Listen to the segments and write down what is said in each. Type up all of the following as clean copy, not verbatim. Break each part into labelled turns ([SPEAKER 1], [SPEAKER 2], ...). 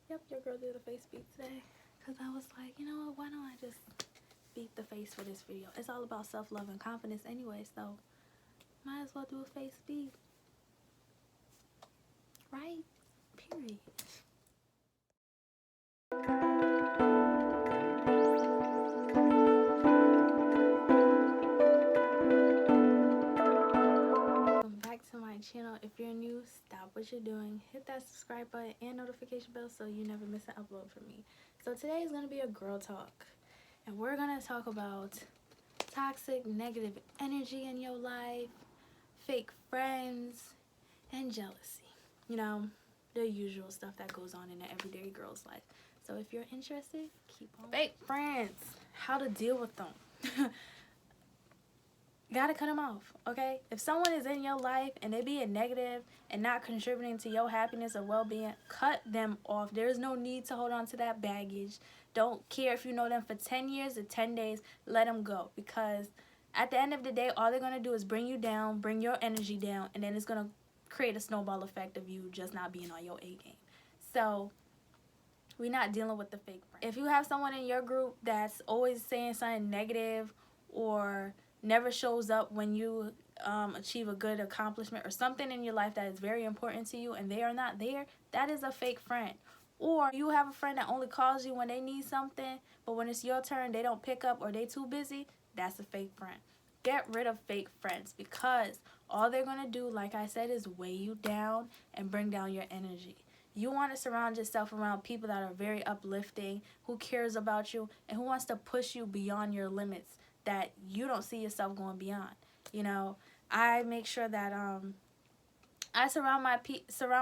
[SPEAKER 1] Yep, your girl did a face beat today. Because I was like, you know what, why don't I just beat the face for this video? It's all about self-love and confidence anyway, so might as well do a face beat. Right? Period. Welcome back to my channel. If you're new, stop what you're doing. Hit that subscribe button and notification bell so you never miss an upload from me. So today is going to be a girl talk. And we're going to talk about toxic, negative energy in your life, fake friends, and jealousy. You know, the usual stuff that goes on in an everyday girl's life. So if you're interested, keep on. Fake friends, how to deal with them. Gotta cut them off, okay? If someone is in your life and they being negative and not contributing to your happiness or well-being, cut them off. There's no need to hold on to that baggage. Don't care if you know them for 10 years or 10 days. Let them go, because at the end of the day, all they're going to do is bring you down, bring your energy down, and then it's going to create a snowball effect of you just not being on your A game. So we're not dealing with the fake friend. If you have someone in your group that's always saying something negative or never shows up when you achieve a good accomplishment or something in your life that is very important to you and they are not there, that is a fake friend. Or you have a friend that only calls you when they need something, but when it's your turn they don't pick up or they too busy, that's a fake friend. Get rid of fake friends, because all they're going to do, like I said, is weigh you down and bring down your energy. You want to surround yourself around people that are very uplifting, who cares about you, and who wants to push you beyond your limits that you don't see yourself going beyond. You know, I make sure that I surround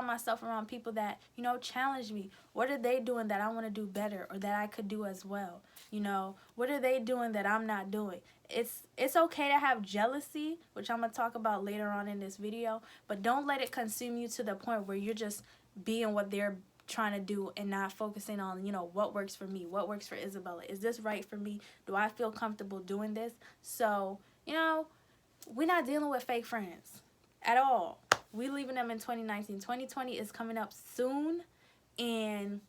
[SPEAKER 1] myself around people that, you know, challenge me. What are they doing that I want to do better or that I could do as well? You know, what are they doing that I'm not doing? It's okay to have jealousy, which I'm going to talk about later on in this video, but don't let it consume you to the point where you're just being what they're trying to do and not focusing on, you know, what works for me, what works for Isabella. Is this right for me? Do I feel comfortable doing this? So, you know, we're not dealing with fake friends at all. We leaving them in 2019. 2020 is coming up soon, and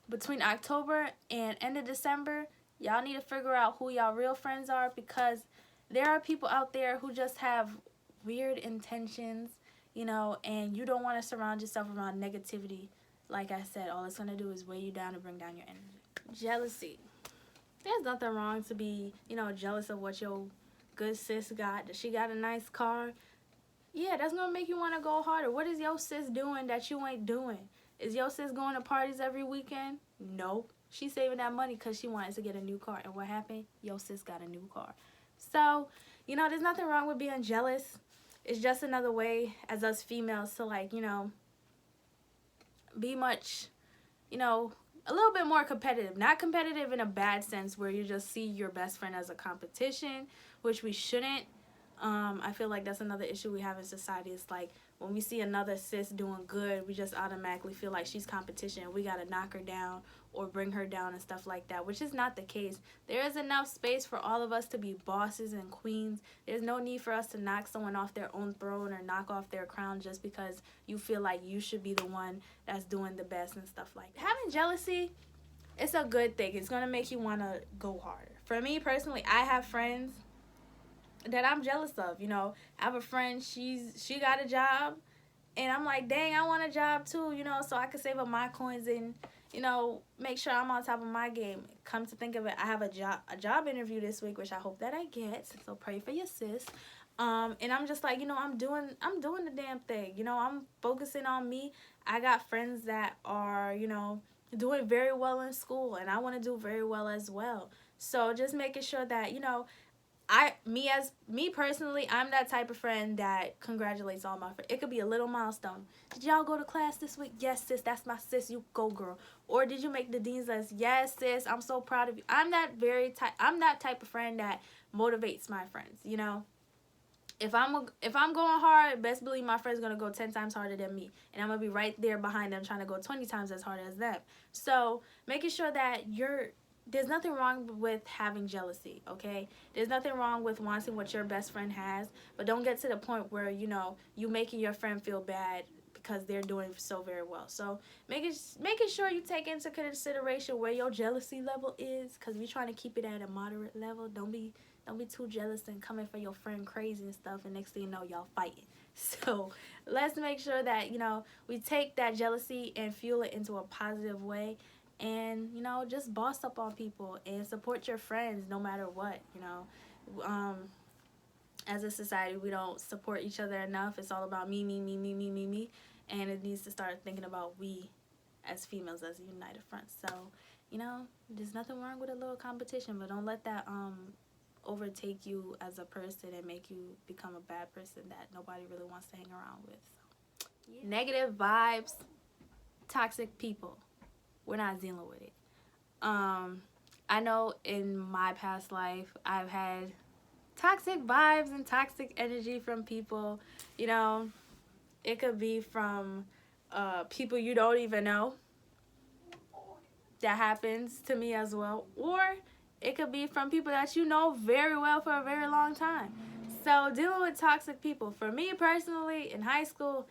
[SPEAKER 1] between October and end of December, y'all need to figure out who y'all real friends are, because there are people out there who just have weird intentions, you know, and you don't want to surround yourself around negativity. Like I said, all it's going to do is weigh you down and bring down your energy. Jealousy. There's nothing wrong to be, you know, jealous of what your good sis got. That she got a nice car. Yeah, that's going to make you want to go harder. What is your sis doing that you ain't doing? Is your sis going to parties every weekend? No. She's saving that money because she wanted to get a new car. And what happened? Your sis got a new car. So, you know, there's nothing wrong with being jealous. It's just another way as us females to, like, you know, be much, you know, a little bit more competitive. Not competitive in a bad sense where you just see your best friend as a competition, which we shouldn't. I feel like that's another issue we have in society. It's like when we see another sis doing good, we just automatically feel like she's competition. We got to knock her down or bring her down and stuff like that, which is not the case. There is enough space for all of us to be bosses and queens. There's no need for us to knock someone off their own throne or knock off their crown just because you feel like you should be the one that's doing the best and stuff like that. Having jealousy, it's a good thing. It's going to make you want to go harder. For me personally, I have friends that I'm jealous of. You know, I have a friend, she got a job, and I'm like, dang, I want a job too, you know, so I can save up my coins and, you know, make sure I'm on top of my game. Come to think of it, I have a job interview this week, which I hope that I get, so pray for your sis. And I'm just like, you know, I'm doing the damn thing. You know, I'm focusing on me. I got friends that are, you know, doing very well in school, and I want to do very well as well. So just making sure that, you know, me personally, I'm that type of friend that congratulates all my friends. It could be a little milestone. Did y'all go to class this week? Yes, sis, that's my sis. You go, girl. Or did you make the dean's list? Yes, sis, I'm so proud of you. I'm that type of friend that motivates my friends. You know, if I'm going hard, best believe my friend's gonna go 10 times harder than me, and I'm gonna be right there behind them trying to go 20 times as hard as them. So making sure that there's nothing wrong with having jealousy, okay? There's nothing wrong with wanting what your best friend has, but don't get to the point where, you know, you making your friend feel bad because they're doing so very well. So making sure you take into consideration where your jealousy level is, because we're trying to keep it at a moderate level. Don't be too jealous and coming for your friend crazy and stuff, and next thing you know, y'all fighting. So let's make sure that, you know, we take that jealousy and fuel it into a positive way, and, you know, just boss up on people and support your friends no matter what. You know, as a society, we don't support each other enough. It's all about me, me, me, me, me, me, me, and it needs to start thinking about we as females as a united front. So, you know, there's nothing wrong with a little competition, but don't let that overtake you as a person and make you become a bad person that nobody really wants to hang around with. So, yeah. Negative vibes, toxic people, we're not dealing with it. I know in my past life I've had toxic vibes and toxic energy from people. You know, it could be from people you don't even know. That happens to me as well. Or it could be from people that you know very well for a very long time. So dealing with toxic people, for me personally, in high school,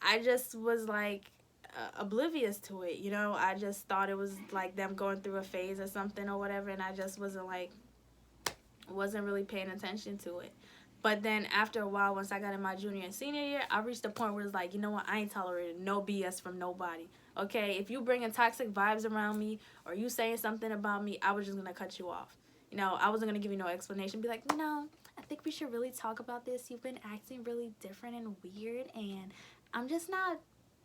[SPEAKER 1] I just was like oblivious to it. You know, I just thought it was like them going through a phase or something or whatever, and I just wasn't really paying attention to it. But then after a while, once I got in my junior and senior year, I reached a point where it's like, you know what, I ain't tolerating no BS from nobody. Okay, if you bringing toxic vibes around me or you saying something about me, I was just gonna cut you off. You know, I wasn't gonna give you no explanation. Be like, no, I think we should really talk about this. You've been acting really different and weird, and I'm just not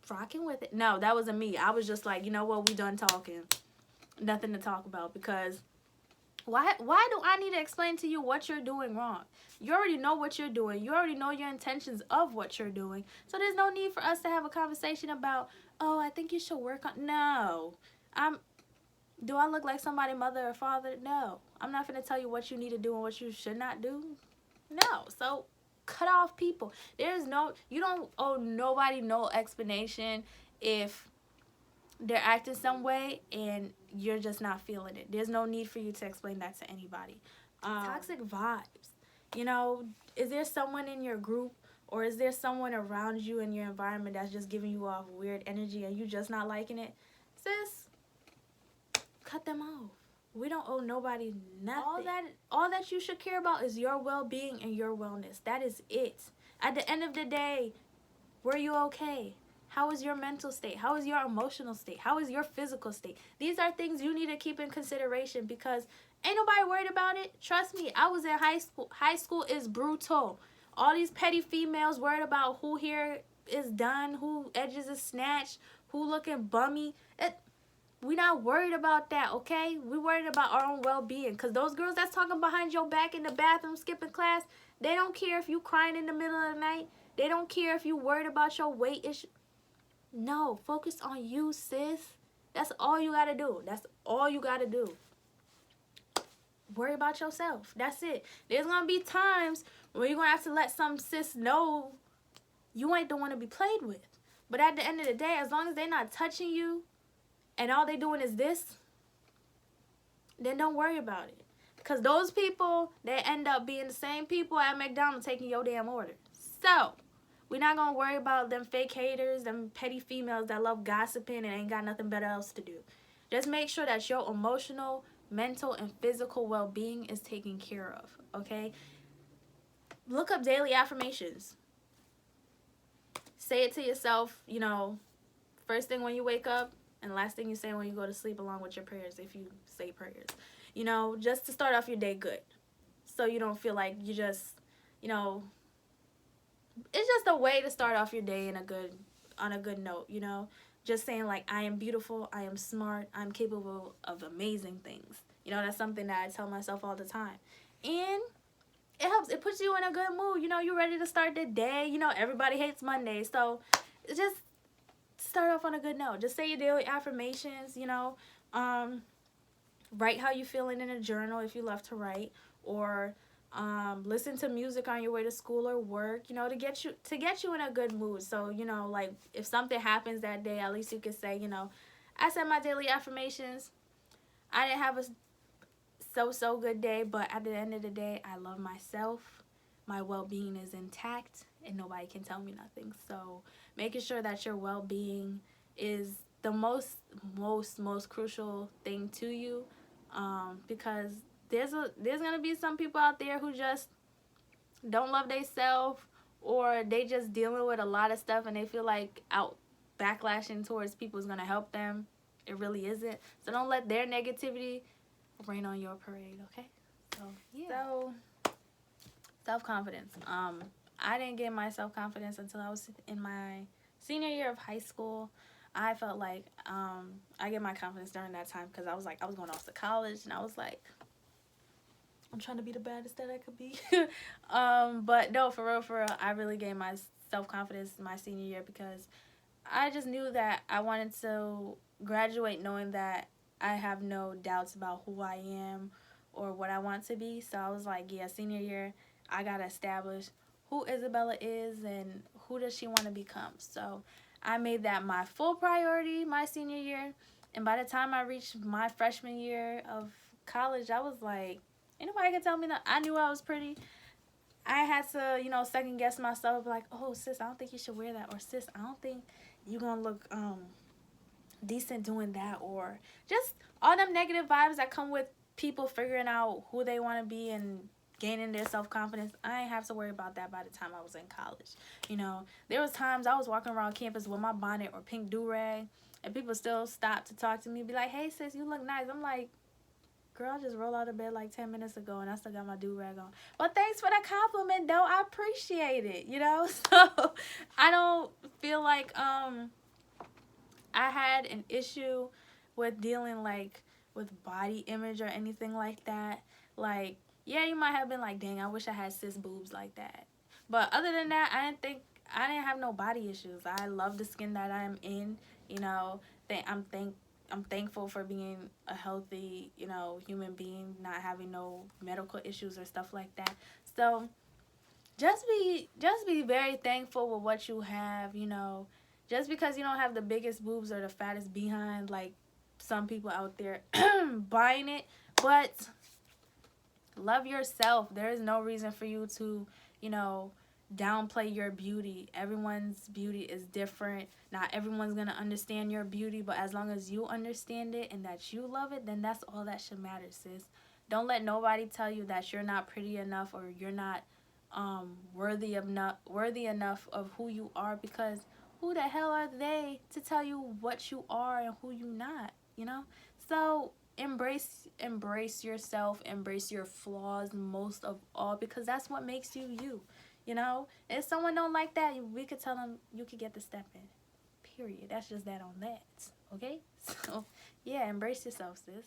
[SPEAKER 1] rocking with it. No, that wasn't me. I was just like, you know what, we done talking. Nothing to talk about, because why do I need to explain to you what you're doing wrong? You already know what you're doing. You already know your intentions of what you're doing. So there's no need for us to have a conversation about, oh, I think you should work on. No. Do I look like somebody's mother or father? No. I'm not going to tell you what you need to do and what you should not do. No. So cut off people. You don't owe nobody no explanation if they're acting some way and you're just not feeling it. There's no need for you to explain that to anybody. Toxic vibes. You know, is there someone in your group or is there someone around you in your environment that's just giving you off weird energy and you just not liking it? Sis, cut them off. We don't owe nobody nothing. All that you should care about is your well-being and your wellness. That is it. At the end of the day, were you okay? How is your mental state? How is your emotional state? How is your physical state? These are things you need to keep in consideration, because ain't nobody worried about it. Trust me, I was in high school. High school is brutal. All these petty females worried about who hair is done, who edges is snatched, who looking bummy. We not worried about that, okay? We worried about our own well-being, because those girls that's talking behind your back in the bathroom skipping class, they don't care if you crying in the middle of the night. They don't care if you worried about your weight issue. No, focus on you, sis. That's all you gotta do. That's all you gotta do. Worry about yourself. That's it. There's gonna be times where you're gonna have to let some sis know you ain't the one to be played with. But at the end of the day, as long as they're not touching you and all they doing is this, then don't worry about it. Because those people, they end up being the same people at McDonald's taking your damn order. So we're not going to worry about them fake haters, them petty females that love gossiping and ain't got nothing better else to do. Just make sure that your emotional, mental, and physical well-being is taken care of, okay? Look up daily affirmations. Say it to yourself, you know, first thing when you wake up and last thing you say when you go to sleep, along with your prayers if you say prayers. You know, just to start off your day good. So you don't feel like you just, you know, it's just a way to start off your day on a good note, you know. Just saying like, I am beautiful, I am smart, I'm capable of amazing things. You know, that's something that I tell myself all the time. And it helps. It puts you in a good mood. You know, you're ready to start the day. You know, everybody hates Mondays. So just start off on a good note. Just say your daily affirmations, you know. Write how you feeling in a journal if you love to write, or listen to music on your way to school or work, you know, to get you in a good mood. So, you know, like if something happens that day, at least you can say, you know, I said my daily affirmations. I didn't have a so good day, but at the end of the day, I love myself. My well-being is intact and nobody can tell me nothing. So making sure that your well-being is the most crucial thing to you, because there's gonna be some people out there who just don't love themselves, or they just dealing with a lot of stuff and they feel like out backlashing towards people is gonna help them. It really isn't. So don't let their negativity rain on your parade, okay? So yeah. So self-confidence. I didn't get my self-confidence until I was in my senior year of high school. I felt like I get my confidence during that time because I was going off to college and I was like, I'm trying to be the baddest that I could be. But no, for real, I really gained my self-confidence my senior year because I just knew that I wanted to graduate knowing that I have no doubts about who I am or what I want to be. So I was like, yeah, senior year, I got to establish who Isabella is and who does she want to become. So I made that my full priority my senior year. And by the time I reached my freshman year of college, I was like, anybody can tell me that. I knew I was pretty. I had to, second guess myself, like, oh, sis, I don't think you should wear that. Or, sis, I don't think you're going to look decent doing that. Or just all them negative vibes that come with people figuring out who they want to be and gaining their self-confidence. I ain't have to worry about that by the time I was in college. There was times I was walking around campus with my bonnet or pink do-rag, and people still stop to talk to me, be like, hey, sis, you look nice. I'm like, girl, I just rolled out of bed like 10 minutes ago and I still got my do-rag on. But thanks for the compliment, though. I appreciate it, So I don't feel like I had an issue with dealing, like, with body image or anything like that. Like, yeah, you might have been like, dang, I wish I had cis boobs like that. But other than that, I didn't have no body issues. I love the skin that I'm in, I'm thankful for being a healthy, human being, not having no medical issues or stuff like that. So just be very thankful with what you have, Just because you don't have the biggest boobs or the fattest behind like some people out there buying it, but love yourself. There is no reason for you to, downplay your beauty. Everyone's beauty is different. Not everyone's going to understand your beauty, but as long as you understand it and that you love it, then that's all that should matter, sis. Don't let nobody tell you that you're not pretty enough or you're not worthy enough of who you are, because who the hell are they to tell you what you are and who you not, So embrace yourself, embrace your flaws most of all, because that's what makes you you. If someone don't like that, we could tell them you could get the step in. Period. That's just that on that. Okay? So, yeah, embrace yourself, sis.